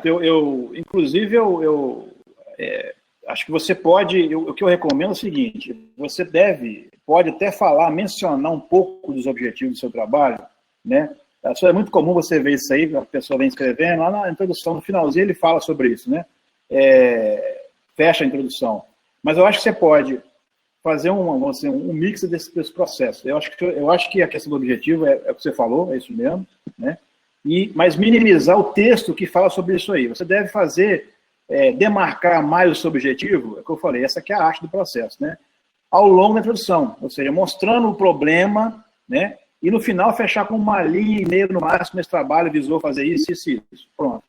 Roberto, inclusive, acho que você pode, o que eu recomendo é o seguinte, você pode até mencionar um pouco dos objetivos do seu trabalho, né? É muito comum você ver isso aí, a pessoa vem escrevendo, lá na introdução, no finalzinho ele fala sobre isso, né? Fecha a introdução. Mas eu acho que você pode fazer um mix desse processo. Eu acho que a questão do objetivo é o que você falou, é isso mesmo, né? Mas minimizar o texto que fala sobre isso aí. Você deve demarcar mais o seu objetivo, é o que eu falei, essa aqui é a arte do processo, né? Ao longo da introdução, ou seja, mostrando o problema, né? E no final fechar com uma linha e meia no máximo, esse trabalho visou fazer isso, pronto.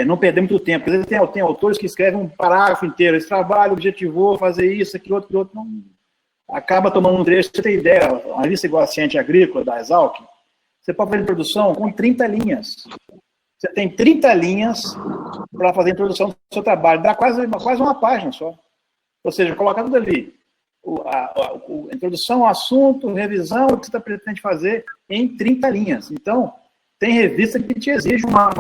Não perder muito tempo, porque às vezes tem autores que escrevem um parágrafo inteiro, esse trabalho objetivou fazer isso, aquilo, outro, não, acaba tomando um trecho. Você tem ideia, uma revista igual a Ciência Agrícola, da Exalc, você pode fazer introdução com 30 linhas. Você tem 30 linhas para fazer a introdução do seu trabalho, dá quase uma página só. Ou seja, colocar tudo ali. A introdução, o assunto, revisão, o que você pretende fazer em 30 linhas. Então, tem revista que te exige uma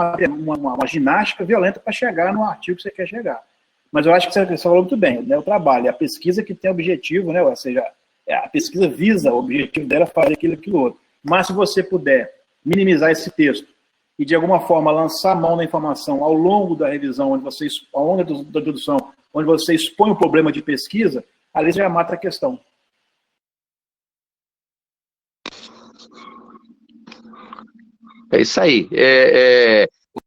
ginástica violenta para chegar no artigo que você quer chegar. Mas eu acho que você falou muito bem, né? O trabalho, a pesquisa que tem objetivo, né? Ou seja, a pesquisa visa, o objetivo dela é fazer aquilo outro. Mas se você puder minimizar esse texto e, de alguma forma, lançar a mão na informação ao longo da revisão, ao longo da introdução, onde você expõe o problema de pesquisa, ali já mata a questão. É isso aí.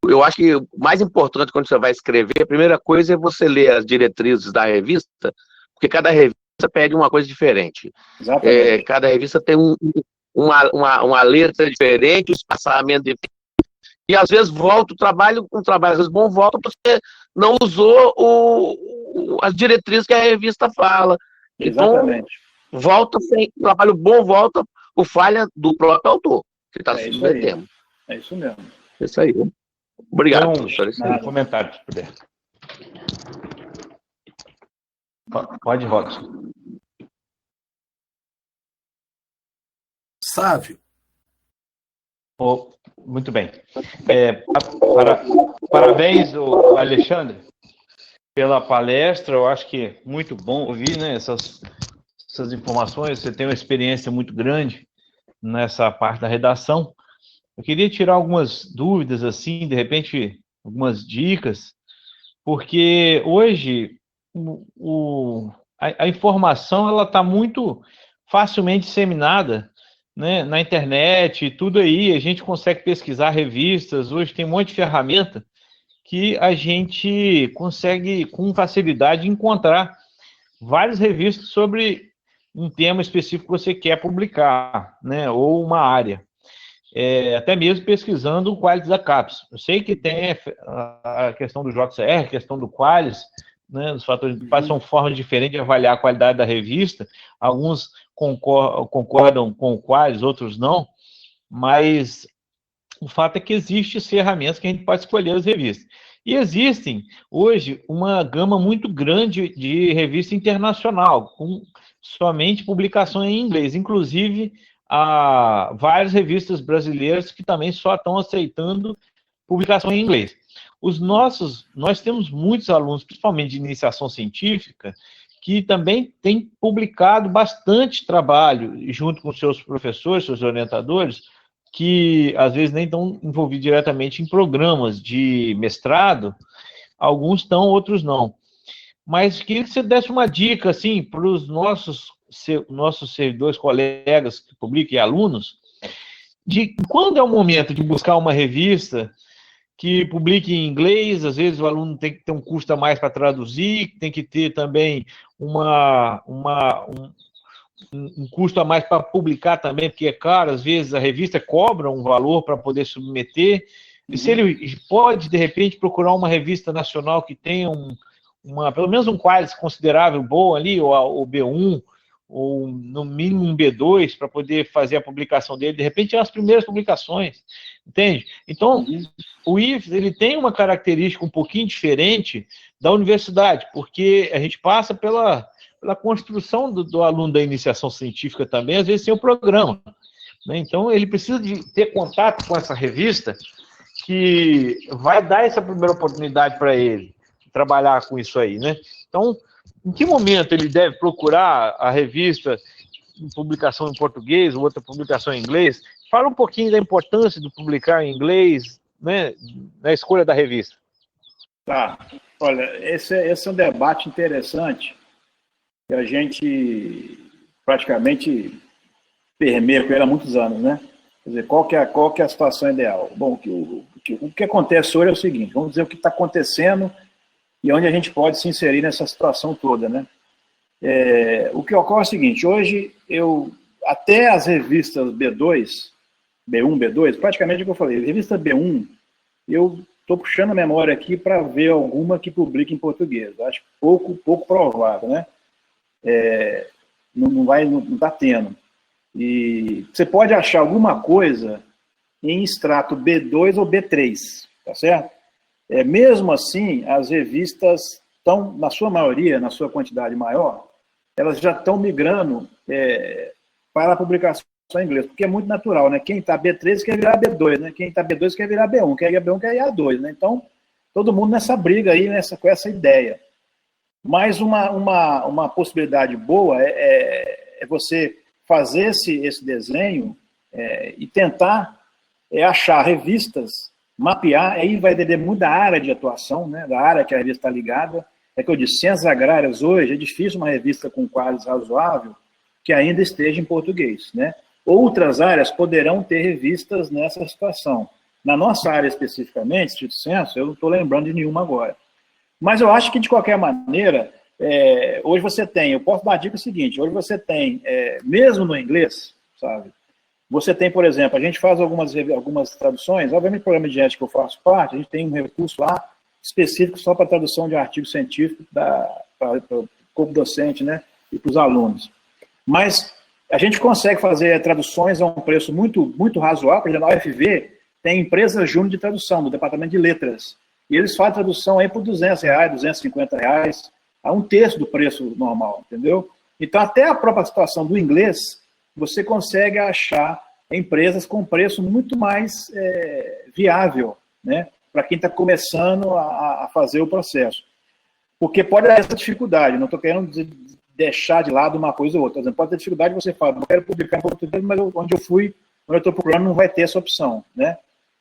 Eu acho que o mais importante quando você vai escrever, a primeira coisa é você ler as diretrizes da revista, porque cada revista pede uma coisa diferente. Cada revista tem uma letra diferente, um espaçamento diferente, e às vezes volta um trabalho às vezes bom, volta porque você não usou as diretrizes que a revista fala. Exatamente. Então, volta sem trabalho bom, volta por falha do próprio autor, que está se submetendo. É isso mesmo. É isso aí. Obrigado, professor. Um comentário, se puder. Pode, Robson. Sávio. Muito bem. Parabéns, Alexandre, pela palestra. Eu acho que é muito bom ouvir, né, essas informações. Você tem uma experiência muito grande nessa parte da redação. Eu queria tirar algumas dúvidas, assim, de repente, algumas dicas, porque hoje a informação ela está muito facilmente disseminada, né, na internet, tudo aí, a gente consegue pesquisar revistas, hoje tem um monte de ferramenta que a gente consegue, com facilidade, encontrar várias revistas sobre um tema específico que você quer publicar, né, ou uma área. Até mesmo pesquisando o Qualis da CAPES. Eu sei que tem a questão do JCR, a questão do Qualis, né, os fatores de são formas diferentes de avaliar a qualidade da revista. Alguns concordam com o Qualis, outros não, mas o fato é que existem ferramentas que a gente pode escolher as revistas. E existem, hoje, uma gama muito grande de revista internacional, com somente publicação em inglês, inclusive há várias revistas brasileiras que também só estão aceitando publicação em inglês. Nós temos muitos alunos, principalmente de iniciação científica, que também têm publicado bastante trabalho junto com seus professores, seus orientadores, que às vezes nem estão envolvidos diretamente em programas de mestrado, alguns estão, outros não. Mas queria que você desse uma dica, assim, para os nossos servidores, colegas que publicam e alunos, de quando é o momento de buscar uma revista que publique em inglês. Às vezes o aluno tem que ter um custo a mais para traduzir, tem que ter também um custo a mais para publicar também, porque é caro, às vezes a revista cobra um valor para poder submeter, e se ele pode, de repente, procurar uma revista nacional que tenha pelo menos um quadro considerável bom ali, ou B1, ou no mínimo um B2, para poder fazer a publicação dele, de repente é as primeiras publicações, entende? Então, o IFES, ele tem uma característica um pouquinho diferente da universidade, porque a gente passa pela construção do aluno da iniciação científica também, às vezes sem o programa, né? Então, ele precisa de ter contato com essa revista, que vai dar essa primeira oportunidade para ele trabalhar com isso aí, né? Então, em que momento ele deve procurar a revista em publicação em português ou outra publicação em inglês? Fala um pouquinho da importância de publicar em inglês, né, na escolha da revista. Tá. Olha, esse é um debate interessante que a gente praticamente permeia com ele há muitos anos, né? Quer dizer, qual que é a situação ideal? Bom, o que acontece hoje é o seguinte, vamos dizer o que está acontecendo e onde a gente pode se inserir nessa situação toda, né? O que ocorre é o seguinte, hoje, até as revistas B2, B1, B2, praticamente o que eu falei, revista B1, eu estou puxando a memória aqui para ver alguma que publique em português, acho pouco provável, né? Não está tendo. E você pode achar alguma coisa em extrato B2 ou B3, tá certo? Mesmo assim, as revistas estão, na sua maioria, na sua quantidade maior, elas já estão migrando para a publicação em inglês, porque é muito natural, né? Quem está B3 quer virar B2, né? Quem está B2 quer virar B1, quem é B1 quer ir A2, né? Então, todo mundo nessa briga aí, com essa ideia. Mas uma possibilidade boa é você fazer esse desenho e tentar achar revistas, mapear, aí vai depender muito da área de atuação, né, da área que a revista está ligada. Que eu disse, ciências agrárias hoje, é difícil uma revista com qualidade razoável que ainda esteja em português, né? Outras áreas poderão ter revistas nessa situação. Na nossa área especificamente, estrito senso, eu não estou lembrando de nenhuma agora. Mas eu acho que, de qualquer maneira, hoje você tem, eu posso dar a dica seguinte, hoje você tem, mesmo no inglês, sabe, você tem, por exemplo, a gente faz algumas traduções, obviamente o programa de genética que eu faço parte, a gente tem um recurso lá específico só para tradução de artigo científico para o corpo docente, né, e para os alunos. Mas a gente consegue fazer traduções a um preço muito, muito razoável. Por exemplo, na UFV tem empresa júnior de tradução, do departamento de letras, e eles fazem tradução aí por R$200, R$250, a um terço do preço normal, entendeu? Então, até a própria situação do inglês, você consegue achar empresas com preço muito mais viável, né, para quem está começando a fazer o processo. Porque pode haver essa dificuldade, não estou querendo deixar de lado uma coisa ou outra. Por exemplo, pode ter dificuldade de você falar, não quero publicar em português, mas onde eu estou procurando, não vai ter essa opção, né?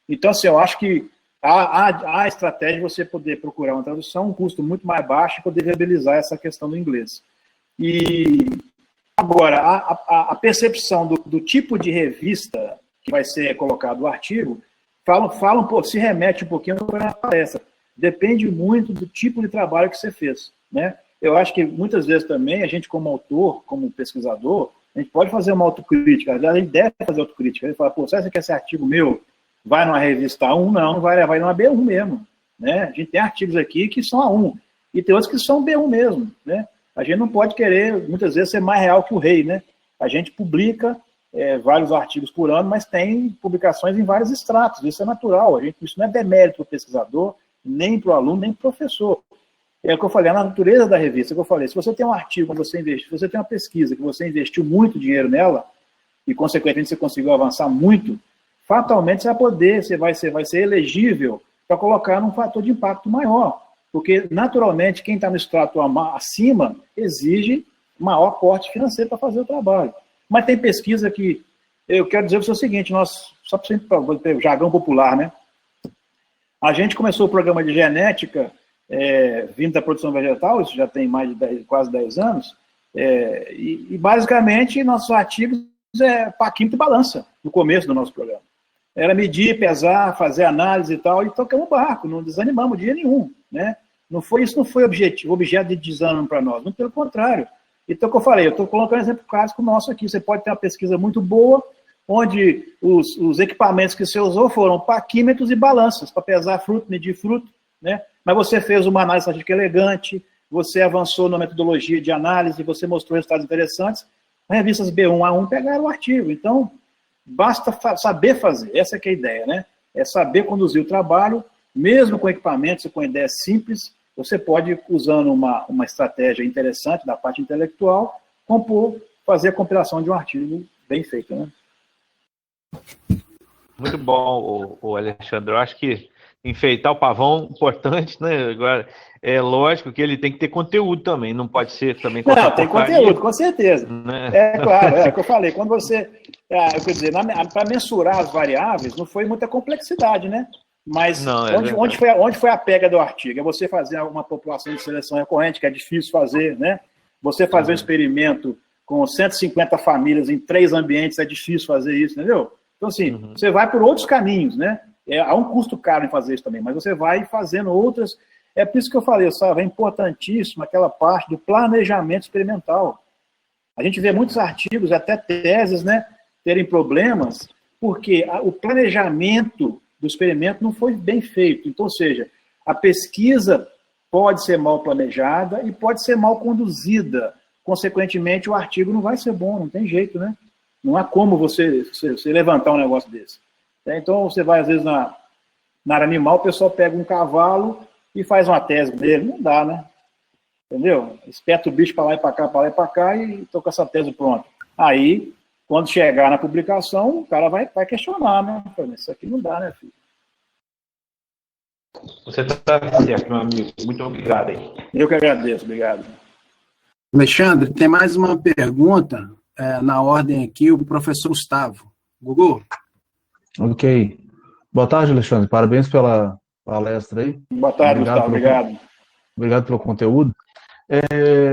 Então, assim, eu acho que há a estratégia de você poder procurar uma tradução, um custo muito mais baixo, e poder viabilizar essa questão do inglês. E agora, a percepção do tipo de revista que vai ser colocado o artigo, se remete um pouquinho na palestra. Depende muito do tipo de trabalho que você fez, né? Eu acho que muitas vezes também a gente, como autor, como pesquisador, a gente pode fazer uma autocrítica, a gente deve fazer autocrítica. Ele fala, pô, você acha que esse artigo meu vai numa revista A1? Não vai levar numa B1 mesmo, né? A gente tem artigos aqui que são A1, e tem outros que são B1 mesmo, né? A gente não pode querer, muitas vezes, ser mais real que o rei, né? A gente publica vários artigos por ano, mas tem publicações em vários estratos, isso é natural, isso não é demérito para o pesquisador, nem para o aluno, nem para o professor. É o que eu falei, a natureza da revista, que eu falei, se você tem um artigo que você investiu, se você tem uma pesquisa que você investiu muito dinheiro nela, e consequentemente você conseguiu avançar muito, fatalmente você vai ser elegível para colocar num fator de impacto maior, porque naturalmente quem está no extrato acima exige maior aporte financeiro para fazer o trabalho. Mas tem pesquisa que, eu quero dizer para você o seguinte, só para o jargão popular, né? A gente começou o programa de genética vindo da produção vegetal, isso já tem mais de quase 10 anos, e basicamente nossos artigos paquímetro e balança, no começo do nosso programa. Era medir, pesar, fazer análise e tal, e tocamos o barco, não desanimamos dia nenhum, né? Isso não foi objeto de desânimo para nós, não, pelo contrário. Então, o que eu falei, eu estou colocando um exemplo clássico nosso aqui, você pode ter uma pesquisa muito boa, onde os equipamentos que você usou foram paquímetros e balanças, para pesar fruto, medir fruto, né? Mas você fez uma análise estatística elegante, você avançou na metodologia de análise, você mostrou resultados interessantes, as revistas B1, A1 pegaram o artigo. Então, basta saber fazer, essa que é a ideia, né? É saber conduzir o trabalho, mesmo com equipamentos e com ideias simples, você pode, usando uma estratégia interessante da parte intelectual, fazer a compilação de um artigo bem feito, né? Muito bom, o Alexandre. Eu acho que enfeitar o pavão é importante, né? Agora, é lógico que ele tem que ter conteúdo também, não pode ser também Não, tem conteúdo, com certeza. Né? É claro, é o que eu falei. Quando você. Quer dizer, para mensurar as variáveis, não foi muita complexidade, né? Mas não, onde foi a pega do artigo? É você fazer uma população de seleção recorrente, que é difícil fazer, né? Você fazer um experimento com 150 famílias em 3 ambientes, é difícil fazer isso, entendeu? Então, assim, você vai por outros caminhos, né? Há um custo caro em fazer isso também, mas você vai fazendo outras. É por isso que eu falei, sabe? É importantíssimo aquela parte do planejamento experimental. A gente vê muitos artigos, até teses, né, terem problemas, porque o planejamento do experimento não foi bem feito. Então, ou seja, a pesquisa pode ser mal planejada e pode ser mal conduzida. Consequentemente, o artigo não vai ser bom, não tem jeito, né? Não há como você levantar um negócio desse. Então, você vai, às vezes, na área animal, o pessoal pega um cavalo e faz uma tese dele. Não dá, né? Entendeu? Espeta o bicho para lá e para cá, para lá e para cá, e estou com essa tese pronta. Aí, quando chegar na publicação, o cara vai questionar, né? Isso aqui não dá, né, filho? Você está certo, meu amigo. Muito obrigado aí. Eu que agradeço, obrigado. Alexandre, tem mais uma pergunta na ordem aqui, o professor Gustavo. Gugu? Ok. Boa tarde, Alexandre. Parabéns pela palestra aí. Boa tarde, Gustavo. Obrigado. Obrigado pelo conteúdo.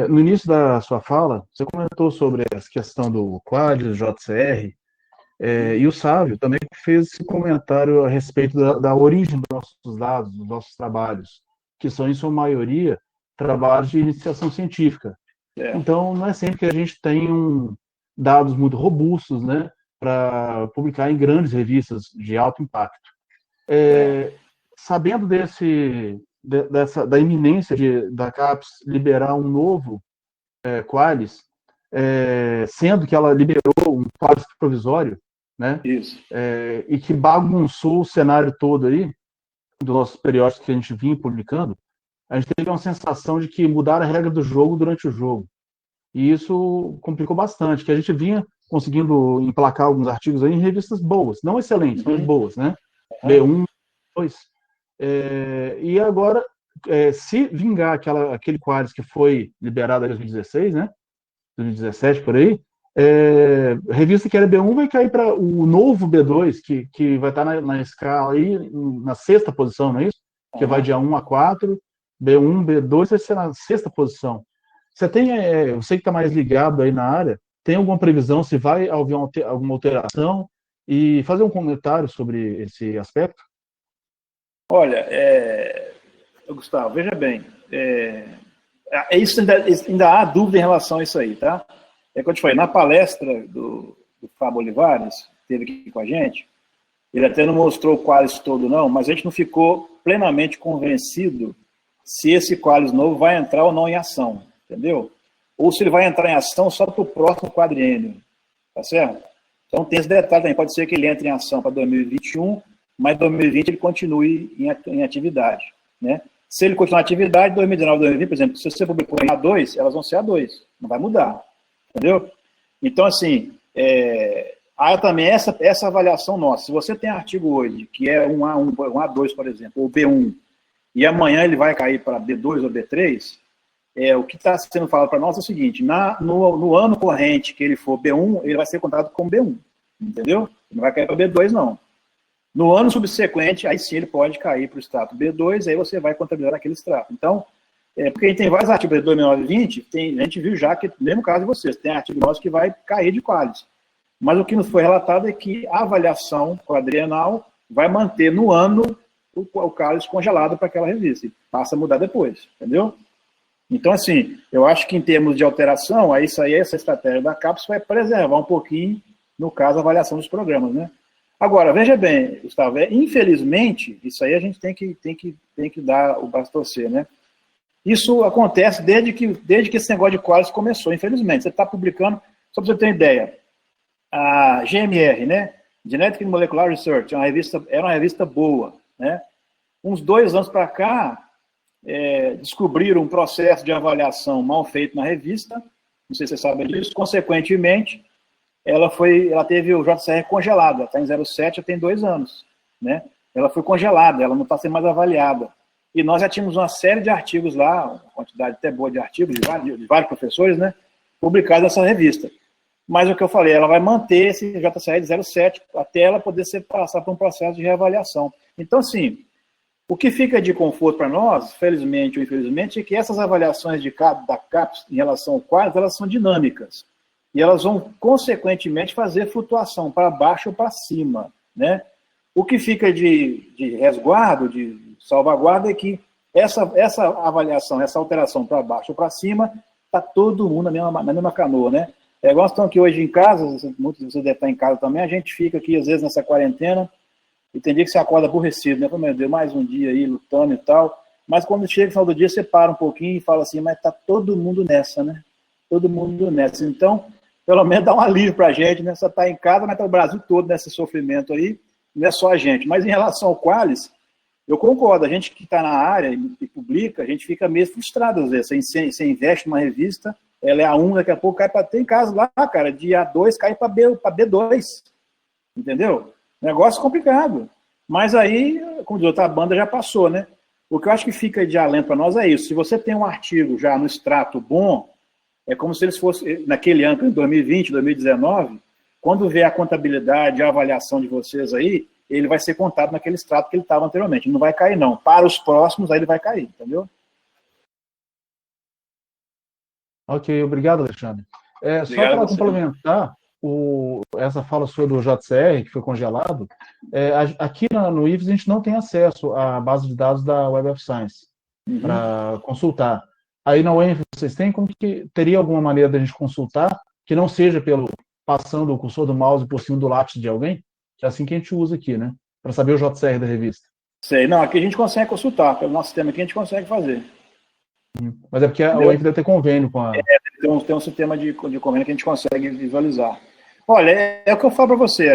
No início da sua fala, você comentou sobre essa questão do Qualis, JCR, e o Sávio também fez esse comentário a respeito da origem dos nossos dados, dos nossos trabalhos, que são, em sua maioria, trabalhos de iniciação científica. Então, não é sempre que a gente tem dados muito robustos, né, para publicar em grandes revistas de alto impacto. Sabendo da iminência da CAPES liberar um novo Qualis, sendo que ela liberou um Qualis provisório, né? Isso. E que bagunçou o cenário todo aí, dos nossos periódicos que a gente vinha publicando, a gente teve uma sensação de que mudaram a regra do jogo durante o jogo. E isso complicou bastante, que a gente vinha conseguindo emplacar alguns artigos aí em revistas boas, não excelentes, mas boas, né? B1, 2. E agora, se vingar aquele Qualis que foi liberado em 2016, né? 2017, por aí, a revista que era B1 vai cair para o novo B2, que vai estar na escala aí, na 6ª posição, não é isso? Que vai de A1 a 4, B1, B2 vai ser na 6ª posição. Você que está mais ligado aí na área, tem alguma previsão se vai haver alguma alteração e fazer um comentário sobre esse aspecto? Olha, Gustavo, veja bem, isso ainda há dúvida em relação a isso aí, tá? Como eu te falei, na palestra do Fábio Olivares, que esteve aqui com a gente, ele até não mostrou o Qualis todo não, mas a gente não ficou plenamente convencido se esse Qualis novo vai entrar ou não em ação, entendeu? Ou se ele vai entrar em ação só para o próximo quadriênio, tá certo? Então tem esse detalhe também, pode ser que ele entre em ação para 2021, mas em 2020 ele continue em atividade, né? Se ele continuar em atividade, 2019, 2020, por exemplo, se você publicou em A2, elas vão ser A2, não vai mudar, entendeu? Então, assim, há também essa avaliação nossa. Se você tem artigo hoje, que é um A2, por exemplo, ou B1, e amanhã ele vai cair para B2 ou B3, o que está sendo falado para nós é o seguinte, no ano corrente que ele for B1, ele vai ser contado como B1, entendeu? Ele não vai cair para B2, não. No ano subsequente, aí sim ele pode cair para o extrato B2, aí você vai contabilizar aquele extrato. Então, porque a gente tem vários artigos de 2020, a gente viu já que, no mesmo caso de vocês, tem artigo nosso que vai cair de Qualis. Mas o que nos foi relatado é que a avaliação quadrienal vai manter no ano o Qualis congelado para aquela revista, e passa a mudar depois, entendeu? Então, assim, eu acho que em termos de alteração, essa estratégia da CAPES vai preservar um pouquinho, no caso, a avaliação dos programas, né? Agora, veja bem, Gustavo, infelizmente, isso aí a gente tem que dar o braço a torcer, né? Isso acontece desde que esse negócio de Qualis começou, infelizmente. Você está publicando, só para você ter uma ideia, a GMR, né? Genetic and Molecular Research, era uma revista boa, né? Uns 2 anos para cá, descobriram um processo de avaliação mal feito na revista, não sei se você sabe disso, consequentemente, ela teve o JCR congelado, ela está em 0,7, já tem 2 anos, né? Ela foi congelada, ela não está sendo mais avaliada. E nós já tínhamos uma série de artigos lá, uma quantidade até boa de artigos, de vários professores, né, publicados nessa revista. Mas o que eu falei, ela vai manter esse JCR de 0,7 até ela poder passar por um processo de reavaliação. Então, assim, o que fica de conforto para nós, felizmente ou infelizmente, é que essas avaliações da CAPES em relação ao quadro, elas são dinâmicas. E elas vão, consequentemente, fazer flutuação para baixo ou para cima, né? O que fica de resguardo, de salvaguarda, é que essa avaliação, essa alteração para baixo ou para cima, está todo mundo na mesma canoa, né? É igual nós estamos aqui hoje em casa, muitos de vocês devem estar em casa também, a gente fica aqui, às vezes, nessa quarentena, e tem dia que você acorda aborrecido, né? Meu Deus, mais um dia aí, lutando e tal. Mas quando chega no final do dia, você para um pouquinho e fala assim, mas está todo mundo nessa, né? Todo mundo nessa. Então, pelo menos dá um alívio para a gente, né? Você está em casa, mas está o Brasil todo nesse sofrimento aí, não é só a gente. Mas em relação ao Qualis, eu concordo, a gente que está na área e publica, a gente fica meio frustrado às vezes. Você investe numa revista, ela é A1, daqui a pouco cai para... Tem casos lá, cara, de A2 cai para B2, entendeu? Negócio complicado. Mas aí, como diz outra banda, já passou, né? O que eu acho que fica de alento para nós é isso. Se você tem um artigo já no extrato bom, é como se eles fossem, naquele ano, em 2020, 2019, quando vier a contabilidade, a avaliação de vocês aí, ele vai ser contado naquele extrato que ele estava anteriormente. Ele não vai cair, não. Para os próximos, aí ele vai cair, entendeu? Ok, obrigado, Alexandre. Obrigado só para complementar, essa fala sua do JCR, que foi congelado, aqui no IFES a gente não tem acesso à base de dados da Web of Science para consultar. Aí na UENF vocês têm, como que teria alguma maneira da gente consultar que não seja passando o cursor do mouse por cima do lápis de alguém? Que é assim que a gente usa aqui, né? Para saber o JCR da revista. Sei, não, aqui a gente consegue consultar, pelo nosso sistema aqui a gente consegue fazer. Mas é porque a UENF deve ter convênio com a... Tem um sistema de convênio que a gente consegue visualizar. Olha, é o que eu falo para você,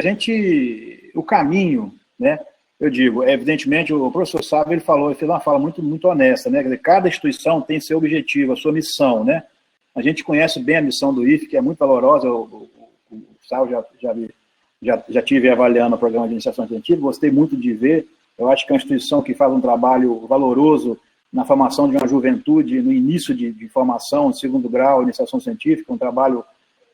o caminho, né, eu digo, evidentemente, o professor Sávio, ele fez uma fala muito, muito honesta, né, quer dizer, cada instituição tem seu objetivo, a sua missão, né, a gente conhece bem a missão do IFE, que é muito valorosa, o Sávio já tive avaliando o programa de iniciação científica, gostei muito de ver, eu acho que é uma instituição que faz um trabalho valoroso na formação de uma juventude, no início de formação, de segundo grau, iniciação científica, um trabalho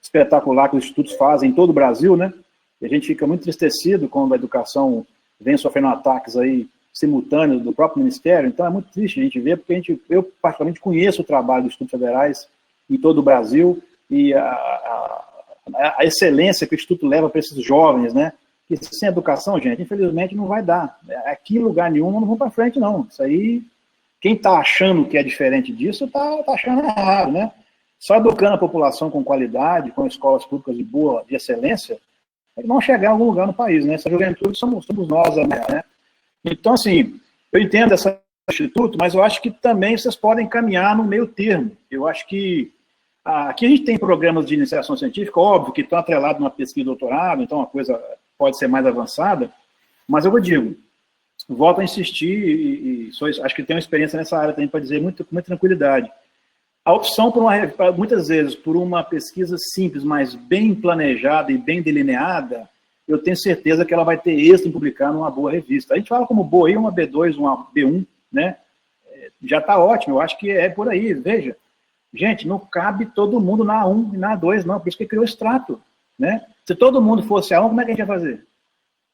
espetacular que os institutos fazem em todo o Brasil, né? E a gente fica muito entristecido quando a educação vem sofrendo ataques aí simultâneos do próprio Ministério, então é muito triste a gente ver, porque eu particularmente conheço o trabalho dos institutos federais em todo o Brasil e a excelência que o Instituto leva para esses jovens, né? Que sem educação, gente, infelizmente não vai dar. Aqui em lugar nenhum não vão para frente, não. Isso aí, quem está achando que é diferente disso, está achando errado, né? Só educando a população com qualidade, com escolas públicas de excelência, eles vão chegar em algum lugar no país, né? Essa juventude somos nós, né? Então, assim, eu entendo esse instituto, mas eu acho que também vocês podem caminhar no meio termo. Eu acho que aqui a gente tem programas de iniciação científica, óbvio, que estão atrelados a uma pesquisa de doutorado, então a coisa pode ser mais avançada, mas eu digo, volto a insistir, acho que tenho uma experiência nessa área também para dizer com muita tranquilidade. A opção, muitas vezes, por uma pesquisa simples, mas bem planejada e bem delineada, eu tenho certeza que ela vai ter êxito em publicar numa boa revista. A gente fala como boa aí, uma B2, uma B1, né? Já está ótimo, eu acho que é por aí, veja. Gente, não cabe todo mundo na A1 e na A2, não, por isso que criou o extrato, né? Se todo mundo fosse A1, como é que a gente ia fazer?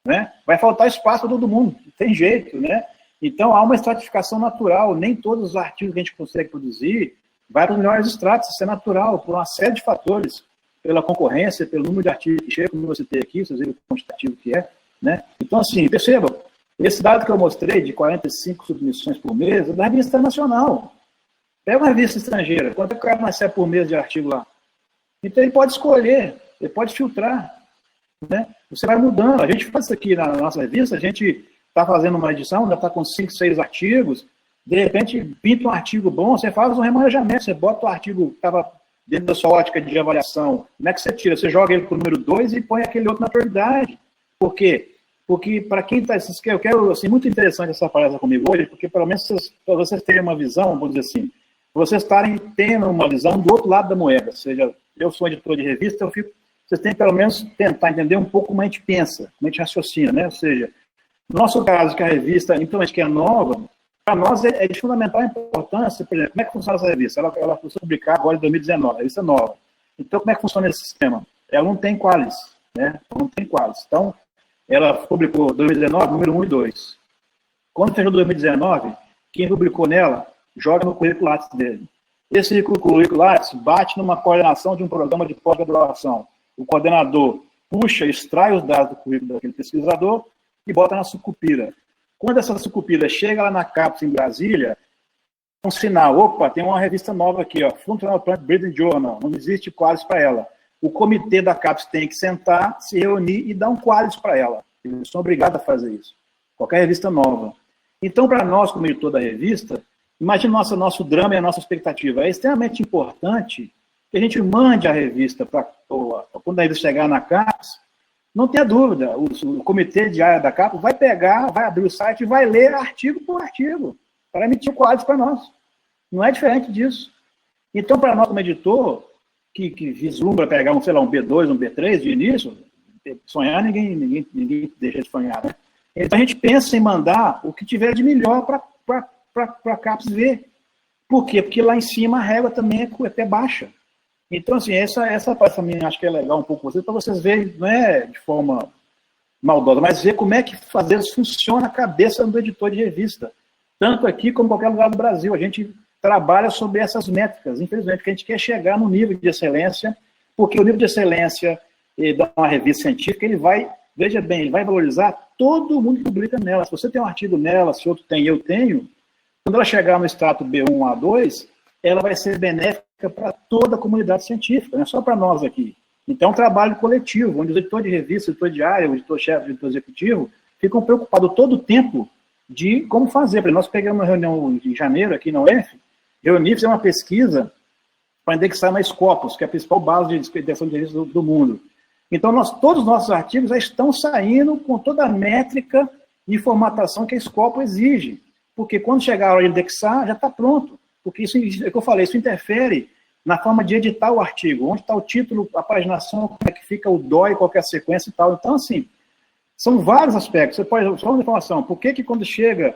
Né? Vai faltar espaço para todo mundo, não tem jeito, né? Então, há uma estratificação natural, nem todos os artigos que a gente consegue produzir vai para os melhores estratos, isso é natural, por uma série de fatores, pela concorrência, pelo número de artigos que chegam, como você tem aqui, vocês viram o quantitativo que é, né? Então, assim, perceba, esse dado que eu mostrei, de 45 submissões por mês, é da revista nacional. Pega uma revista estrangeira, quanto é que o cara recebe por mês de artigo lá? Então, ele pode escolher, ele pode filtrar, né? Você vai mudando, a gente faz isso aqui na nossa revista, a gente está fazendo uma edição, já está com 5, 6 artigos, de repente, pinta um artigo bom, você faz um remanejamento, você bota o artigo que estava dentro da sua ótica de avaliação, como é que você tira? Você joga ele para o número 2 e põe aquele outro na prioridade. Por quê? Porque, para quem está... Eu quero, assim, muito interessante essa palestra comigo hoje, porque, pelo menos, para vocês terem uma visão, vamos dizer assim, vocês estarem tendo uma visão do outro lado da moeda, ou seja, eu sou editor de revista, eu fico vocês têm que, pelo menos, tentar entender um pouco como a gente pensa, como a gente raciocina, né? Ou seja, no nosso caso, que a revista, principalmente que é nova, para nós é de fundamental importância, por exemplo, como é que funciona essa revista? Ela começou a publicar agora em 2019, a revista nova. Então, como é que funciona esse sistema? Ela não tem qualis, né? Não tem qualis. Então, ela publicou 2019, número 1 e 2. Quando fechou 2019, quem publicou nela, joga no currículo Lattes dele. Esse currículo Lattes bate numa coordenação de um programa de pós-graduação. O coordenador puxa, extrai os dados do currículo daquele pesquisador e bota na sucupira. Quando essa sucupira chega lá na CAPES em Brasília, um sinal, opa, tem uma revista nova aqui, ó, Functional Plant Breeding Journal, não existe qualis para ela. O comitê da CAPES tem que sentar, se reunir e dar um qualis para ela. Eles são obrigados a fazer isso. Qualquer revista nova. Então, para nós, como editor da revista, imagine nosso drama e a nossa expectativa. É extremamente importante que a gente mande a revista para quando a revista chegar na CAPES, não tenha dúvida, o comitê de área da CAPES vai pegar, vai abrir o site e vai ler artigo por artigo, para emitir o quadro para nós. Não é diferente disso. Então, para nós, como editor, que vislumbra pegar um B2, um B3 de início, sonhar ninguém deixa de sonhar, né? Então, a gente pensa em mandar o que tiver de melhor para a CAPES ver. Por quê? Porque lá em cima a régua também é até baixa. Então, assim, essa parte também acho que é legal um pouco para vocês verem, não é de forma maldosa, mas ver como é que fazer funciona a cabeça do editor de revista. Tanto aqui como em qualquer lugar do Brasil. A gente trabalha sobre essas métricas, infelizmente, porque a gente quer chegar no nível de excelência, porque o nível de excelência de uma revista científica, ele vai, veja bem, ele vai valorizar todo mundo que publica nela. Se você tem um artigo nela, se outro tem, eu tenho, quando ela chegar no extrato B1, A2, ela vai ser benéfica para toda a comunidade científica, não é só para nós aqui. Então, é um trabalho coletivo, onde o editor de revista, o editor de área, o editor-chefe, o editor executivo, ficam preocupados todo o tempo de como fazer. Por exemplo, nós pegamos uma reunião em janeiro aqui na UF, reunir, fazer uma pesquisa para indexar na Scopus, que é a principal base de indexação de revistas do mundo. Então, todos os nossos artigos já estão saindo com toda a métrica e formatação que a Scopus exige. Porque quando chegar a hora de indexar, já está pronto. Porque isso, é o que eu falei, isso interfere na forma de editar o artigo. Onde está o título, a paginação, como é que fica o DOI, qualquer sequência e tal. Então, assim, são vários aspectos. Você pode, só uma informação, por que quando chega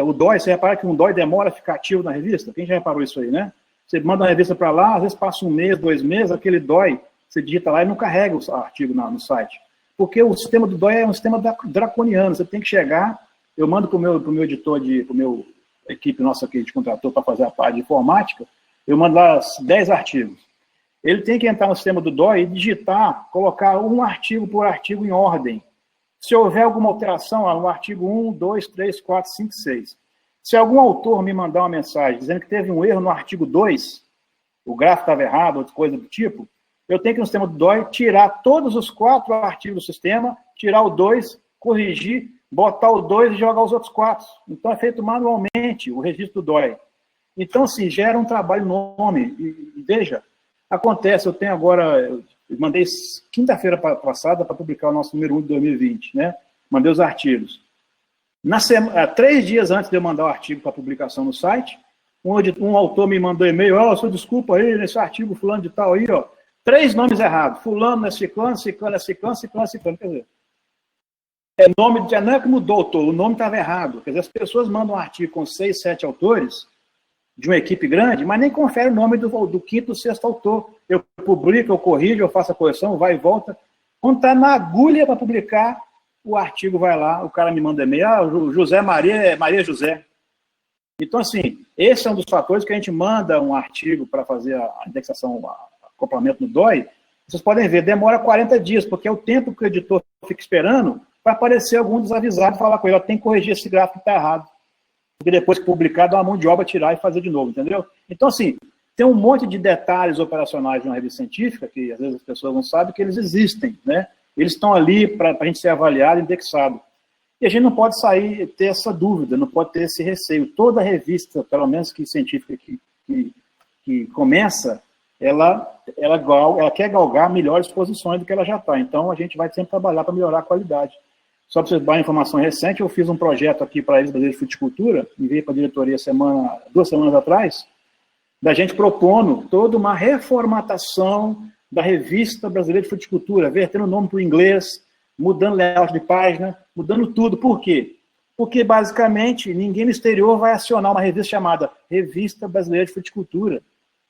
o DOI, você repara que um DOI demora a ficar ativo na revista? Quem já reparou isso aí, né? Você manda uma revista para lá, às vezes passa 1 mês, 2 meses, aquele DOI, você digita lá e não carrega o artigo no site. Porque o sistema do DOI é um sistema draconiano, você tem que chegar, eu mando para o meu editor, para o meu equipe nossa que a gente contratou para fazer a parte de informática, eu mando lá 10 artigos. Ele tem que entrar no sistema do DOI e digitar, colocar um artigo por artigo em ordem. Se houver alguma alteração, no artigo 1, 2, 3, 4, 5, 6. Se algum autor me mandar uma mensagem dizendo que teve um erro no artigo 2, o gráfico estava errado, outra coisa do tipo, eu tenho que no sistema do DOI tirar todos os 4 artigos do sistema, tirar o 2, corrigir, botar o 2 e jogar os outros 4. Então, é feito manualmente o registro do DOI. Então, assim, gera um trabalho enorme. E veja, acontece, eu tenho agora, eu mandei quinta-feira passada para publicar o nosso número 1 de 2020, né? Mandei os artigos. 3 dias antes de eu mandar o artigo para publicação no site, um autor me mandou e-mail, só desculpa aí, nesse artigo fulano de tal aí, 3 nomes errados. Fulano é ciclano, ciclano é ciclano, ciclano é ciclano. Quer dizer, não é que mudou o autor, o nome estava errado. Quer dizer, as pessoas mandam um artigo com 6, 7 autores, de uma equipe grande, mas nem confere o nome do 5º, 6º autor. Eu publico, eu corrijo, eu faço a correção, vai e volta. Quando está na agulha para publicar, o artigo vai lá, o cara me manda e-mail, José Maria José. Então, assim, esse é um dos fatores que a gente manda um artigo para fazer a indexação, o acoplamento no DOI. Vocês podem ver, demora 40 dias, porque é o tempo que o editor fica esperando para aparecer algum desavisado e falar com ele, tem que corrigir esse gráfico que está errado. Porque depois que publicar, dá uma mão de obra, tirar e fazer de novo, entendeu? Então, assim, tem um monte de detalhes operacionais de uma revista científica, que às vezes as pessoas não sabem que eles existem, né? Eles estão ali para a gente ser avaliado, indexado. E a gente não pode ter essa dúvida, não pode ter esse receio. Toda revista, pelo menos que científica que começa, ela quer galgar melhores posições do que ela já está. Então, a gente vai sempre trabalhar para melhorar a qualidade. Só para vocês darem informação recente, eu fiz um projeto aqui para eles, Brasileiro de Fruticultura, enviei para a diretoria 2 semanas atrás, da gente propondo toda uma reformatação da Revista Brasileira de Fruticultura, vertendo o nome para o inglês, mudando layout de página, mudando tudo. Por quê? Porque, basicamente, ninguém no exterior vai acionar uma revista chamada Revista Brasileira de Fruticultura.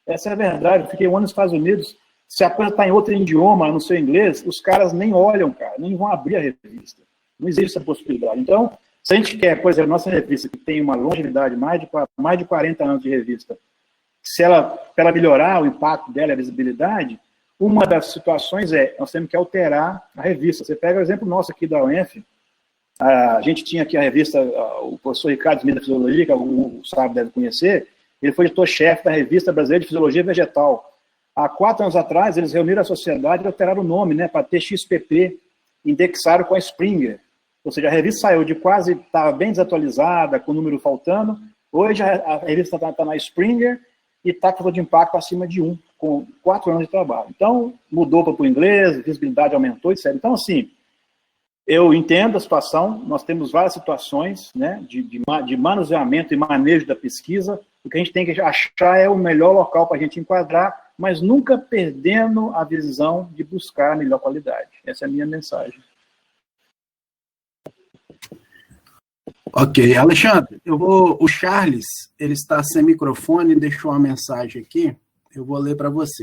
Essa é a verdade. Eu fiquei um ano nos Estados Unidos, se a coisa está em outro idioma, no seu inglês, os caras nem olham, cara, nem vão abrir a revista. Não existe essa possibilidade. Então, se a gente quer, por exemplo, a nossa revista, que tem uma longevidade, mais de 40 anos de revista, se ela, para ela melhorar o impacto dela, a visibilidade, uma das situações nós temos que alterar a revista. Você pega o exemplo nosso aqui da UENF, a gente tinha aqui a revista, o professor Ricardo Smith da Fisiologia, que o Sábio deve conhecer, ele foi editor-chefe da Revista Brasileira de Fisiologia Vegetal. Há 4 anos atrás, eles reuniram a sociedade e alteraram o nome, né, para TXPP, indexaram com a Springer. Ou seja, a revista saiu de quase, estava bem desatualizada, com o número faltando, hoje a revista está na Springer e está com de impacto acima de 1, com 4 anos de trabalho. Então, mudou para o inglês, a visibilidade aumentou, etc. Então, assim, eu entendo a situação, nós temos várias situações, né, de manuseamento e manejo da pesquisa, o que a gente tem que achar é o melhor local para a gente enquadrar, mas nunca perdendo a visão de buscar a melhor qualidade. Essa é a minha mensagem. Ok, Alexandre, o Charles, ele está sem microfone e deixou uma mensagem aqui, eu vou ler para você.